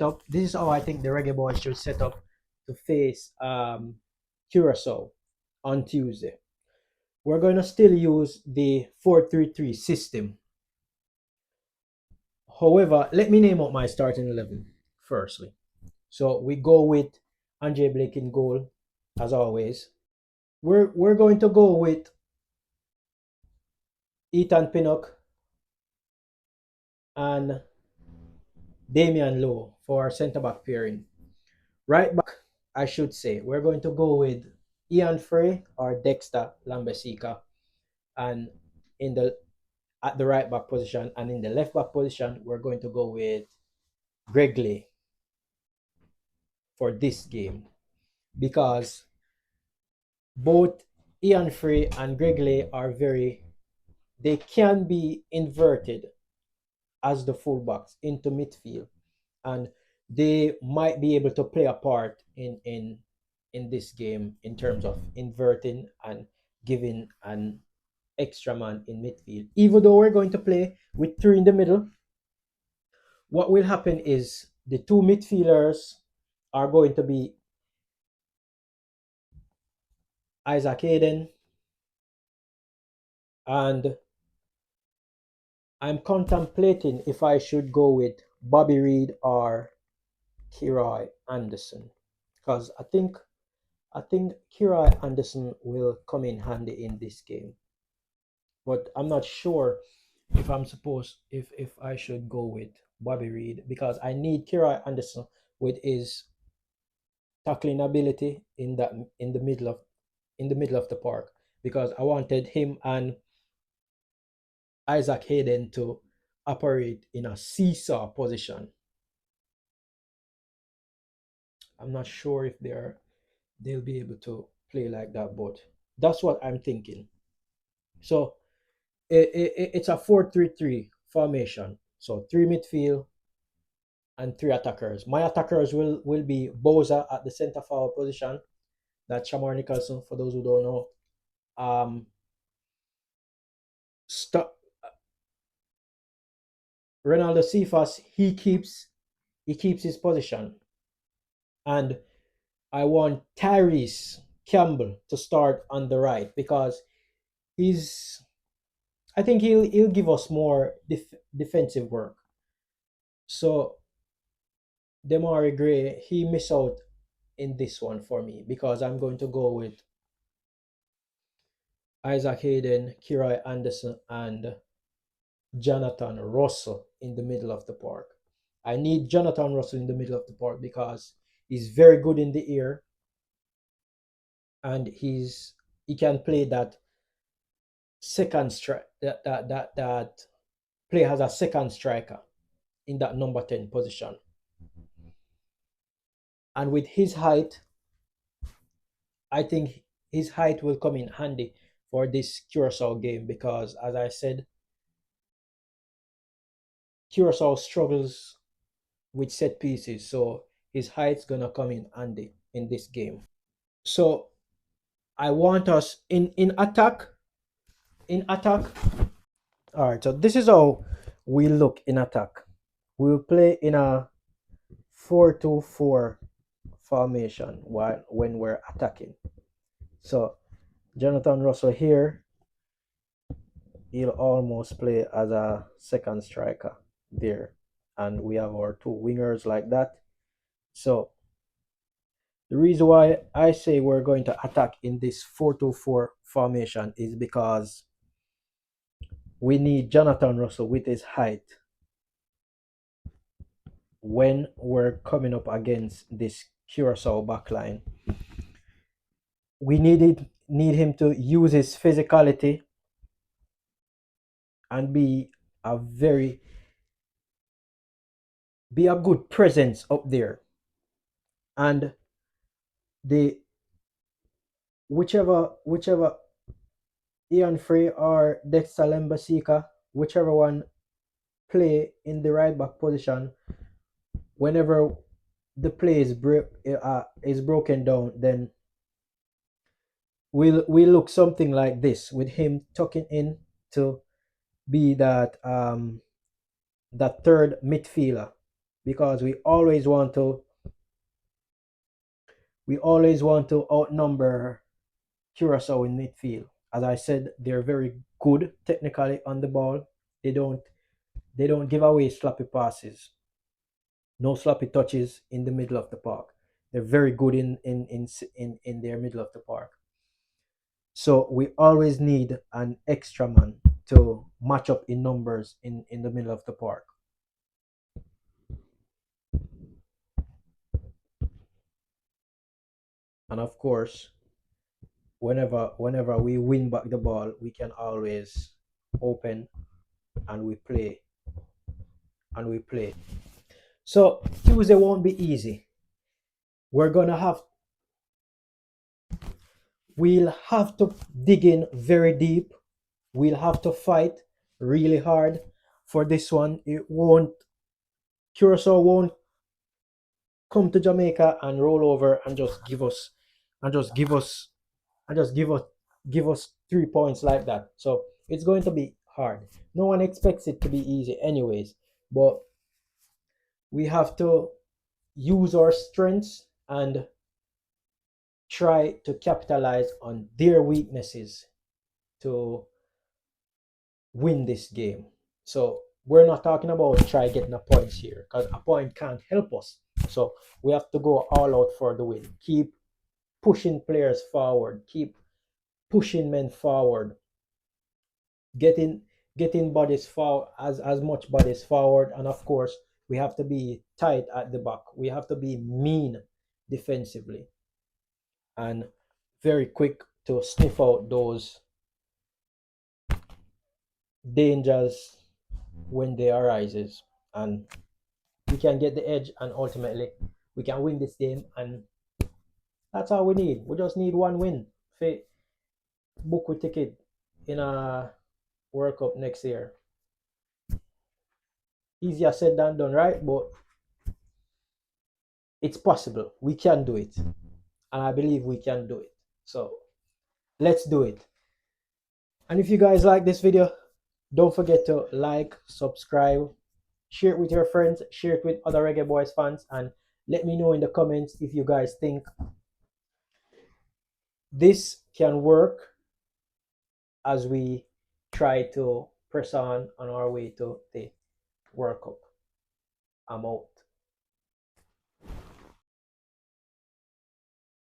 up. This is how I think the Reggae Boys should set up to face Curaçao on Tuesday. We're going to still use the 4-3-3 system. However, let me name out my starting 11 firstly. So we go with Andre Blake in goal, as always. We're going to go with Ethan Pinnock and Damian Lowe for our centre back pairing. Right back, I should say, we're going to go with Ian Frey or Dexter Lambesica, and in the at the right back position, and in the left back position, we're going to go with Gregley for this game because both Ian Frey and Gregley are they can be inverted as the fullbacks into midfield, and they might be able to play a part in this game in terms of inverting and giving an extra man in midfield. Even though we're going to play with three in the middle, what will happen is the two midfielders are going to be Isaac Hayden, and I'm contemplating if I should go with Bobby Reed or Kirai Anderson, because I think Kirai Anderson will come in handy in this game, but I'm not sure if I should go with Bobby Reed because I need Kirai Anderson with his tackling ability in the middle of the park, because I wanted him and Isaac Hayden to operate in a seesaw position. I'm not sure if they'll be able to play like that, but that's what I'm thinking. So it's a 4-3-3 formation. So three midfield and three attackers. My attackers will be Boza at the center forward position. That's Shamar Nicholson, for those who don't know. Ronaldo Cephas, he keeps his position. And I want Tyrese Campbell to start on the right because I think he'll give us more defensive work. So Demari Gray, he missed out in this one for me because I'm going to go with Isaac Hayden, Kirai Anderson, and Jonathan Russell in the middle of the park. I need Jonathan Russell in the middle of the park because he's very good in the air, and he can play that second strike that play as a second striker in that number 10 position. And with his height, I think his height will come in handy for this Curaçao game because, as I said, Curaçao struggles with set pieces, so his height's gonna come in handy in this game. So I want us in attack. All right, so this is how we look in attack. We'll play in a 4-2-4 formation when we're attacking. So Jonathan Russell here, he'll almost play as a second striker there, and we have our two wingers like that. So the reason why I say we're going to attack in this 4-2-4 formation is because we need Jonathan Russell with his height when we're coming up against this Curaçao backline. We need him to use his physicality and be a good presence up there. And the whichever Ian Frey or Dexter Lembasika, whichever one play in the right back position, whenever the play is broken down, then we'll look something like this with him tucking in to be that third midfielder, because we always want to outnumber Curaçao in midfield. As I said, they're very good technically on the ball. They don't they don't give away sloppy passes. No sloppy touches in the middle of the park. They're very good in their middle of the park. So we always need an extra man to match up in numbers in the middle of the park. And of course, whenever we win back the ball, we can always open and we play. So Tuesday won't be easy. We're gonna have we'll have to dig in very deep. We'll have to fight really hard for this one. It won't Curacao won't come to Jamaica and roll over and just give us and just give us and just give us 3 points like that. So it's going to be hard. No one expects it to be easy anyways, but we have to use our strengths and try to capitalize on their weaknesses to win this game. So we're not talking about try getting a points here because a point can't help us. So we have to go all out for the win. Keep pushing players forward. Keep pushing men forward. Getting getting bodies forward as much bodies forward, and of course we have to be tight at the back. We have to be mean defensively and very quick to sniff out those dangers when they arises, and we can get the edge, and ultimately we can win this game, and that's all we need. We just need one win for book with ticket in a World Cup next year. Easier said than done, right? But it's possible. We can do it, and I believe we can do it. So let's do it. And if you guys like this video, don't forget to like, subscribe, share it with your friends, share it with other Reggae Boyz fans, and let me know in the comments if you guys think this can work as we try to press on our way to the World Cup. I'm out.